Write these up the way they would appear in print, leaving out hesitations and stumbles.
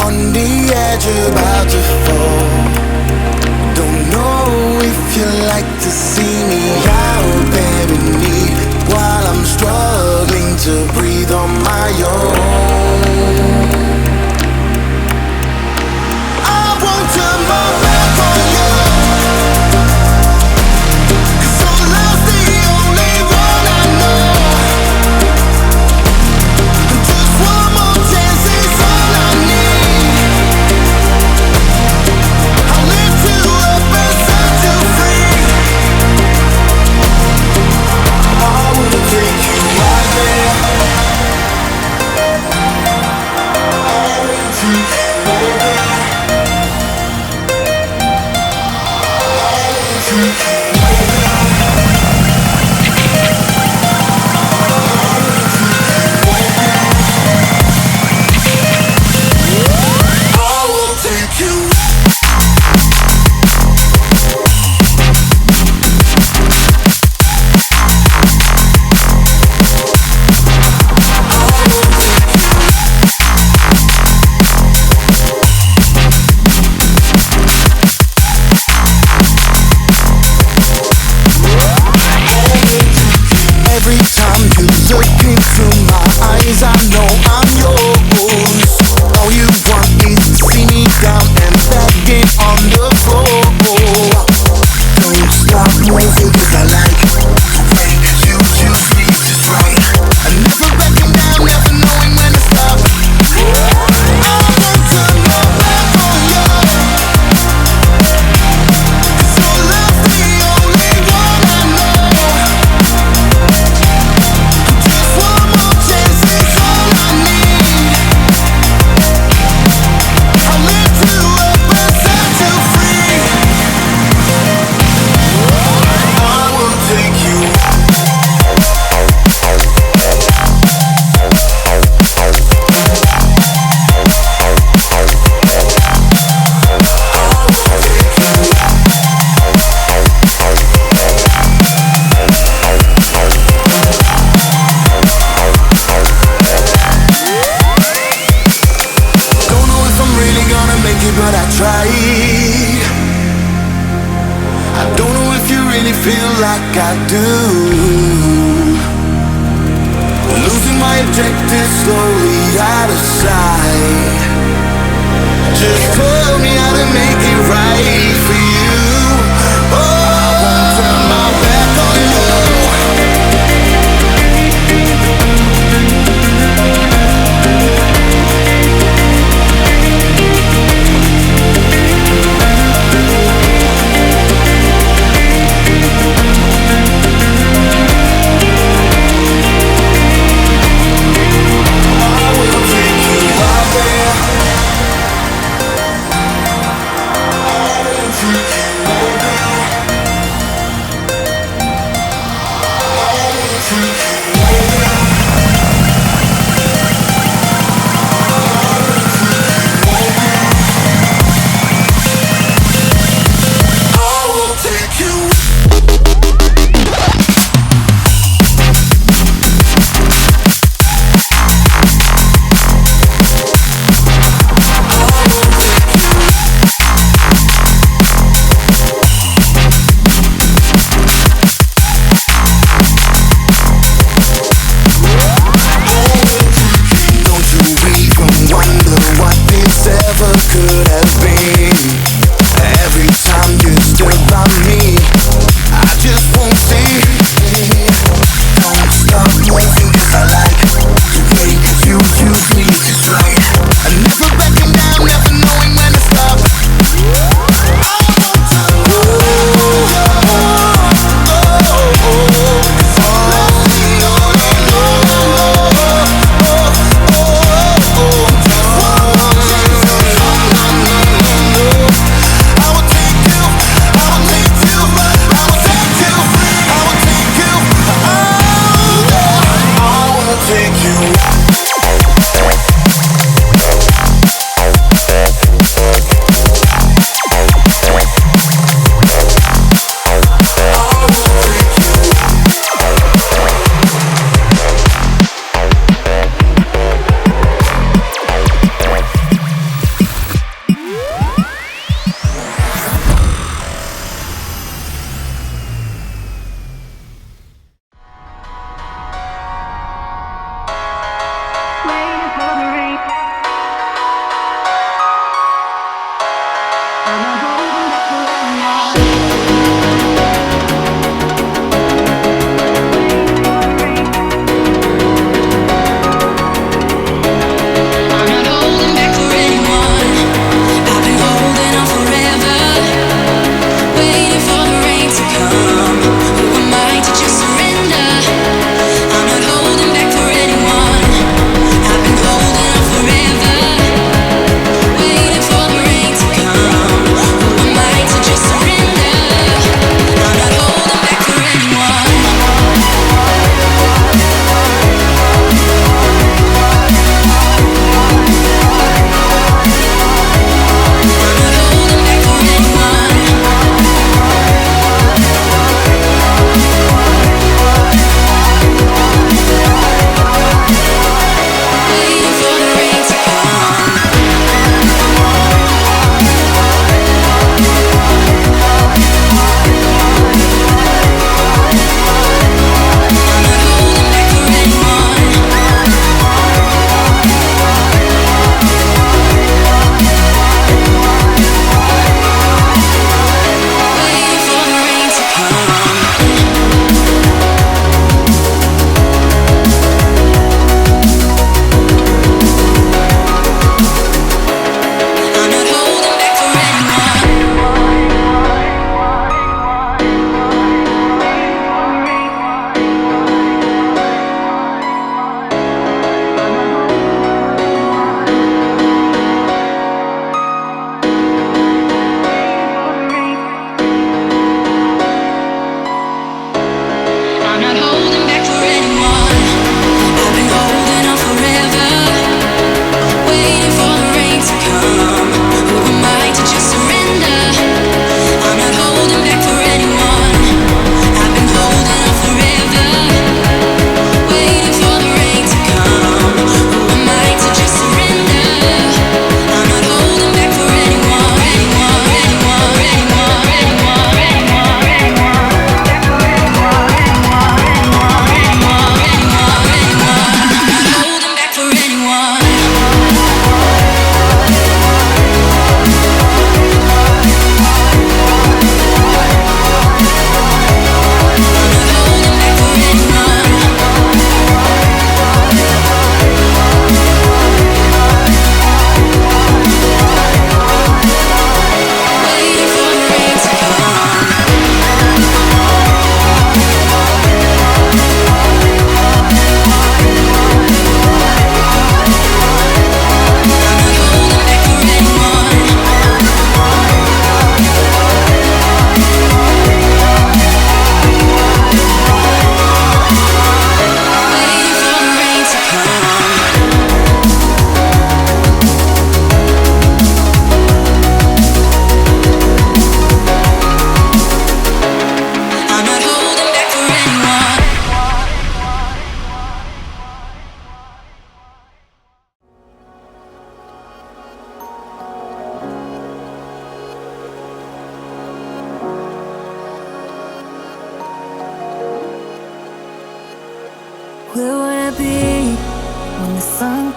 on the edge, about to fall. Don't know if you like to see me out there in need, while I'm struggling to breathe on my own. I won't turn my back on you, 'cause your love's the only one I know. Just one more chance is all I need. I'll lift you up and set you free. I will take you right there. I will take you right there. I will take you right there. I will take you. Every time you look into my eyes, I know I'm yours. All you want is to see me down and begging on the floor. Don't stop moving 'cause I like the way you choose me just right. I never backing down, never knowing when to stop. I won't turn my back on you, 'cause your love's the only one I know. Just one more chance is all I need. I'll lift you up and set you free. I will take you. Don't know if I'm really gonna make it, but I tried. I don't know if you really feel like I do. Losing my objective slowly out of sight. Just tell me how to make it right for you. Oh, I won't turn my back on you. I will take you out there.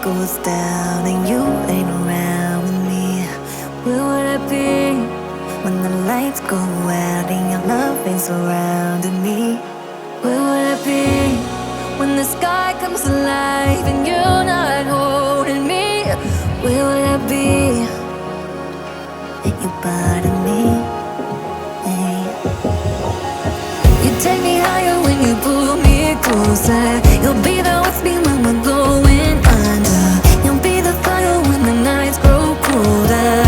goes down and you ain't around with me, where would I be when the lights go out and your love ain't surrounding me? Where would I be when the sky comes alive and you're not holding me? Where would I be if you bother me? Hey. You take me higher when you pull me closer. You'll be there with me when we're going under. You'll be the fire when the nights grow colder.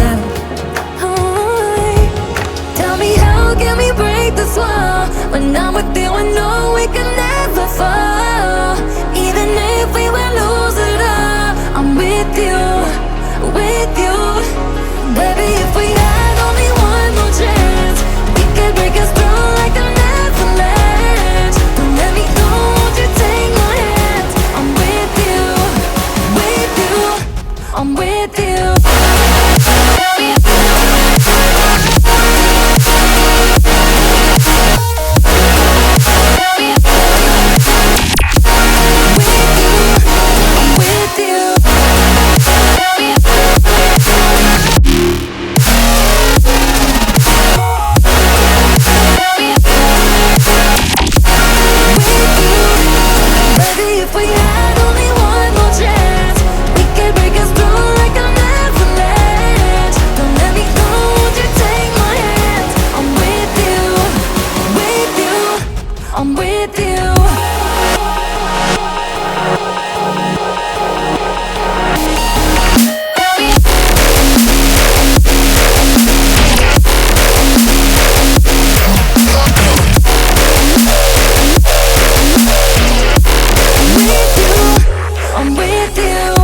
Tell me how can we break this wall? When I'm with you I know we can never fall. Even if we will lose it all, I'm with you, with you. Baby, if we had only one more chance, we could break us through like an avalanche. Don't let me go, won't you take my hand? I'm with you, with you, I'm with you. I'm with you. I'm with you.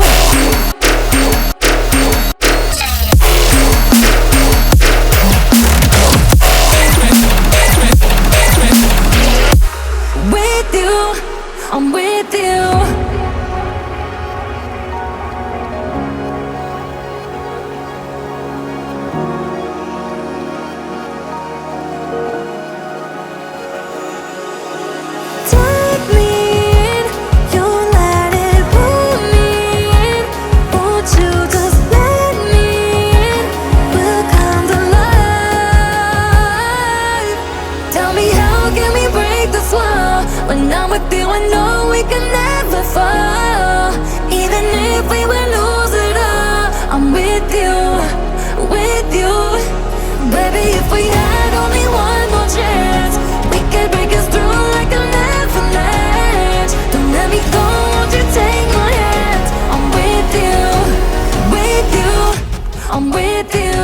With you, I'm with you. Take me in, you let it pull me in. Won't you just let me in? We'll come to life. Tell me how can we break this wall? When I'm with you I know we can never fall. Even if we will lose it all, I'm with you, with you. Baby, if we had only one more chance, we could break us through like an avalanche. Don't let me go, won't you take my hand? I'm with you, I'm with you.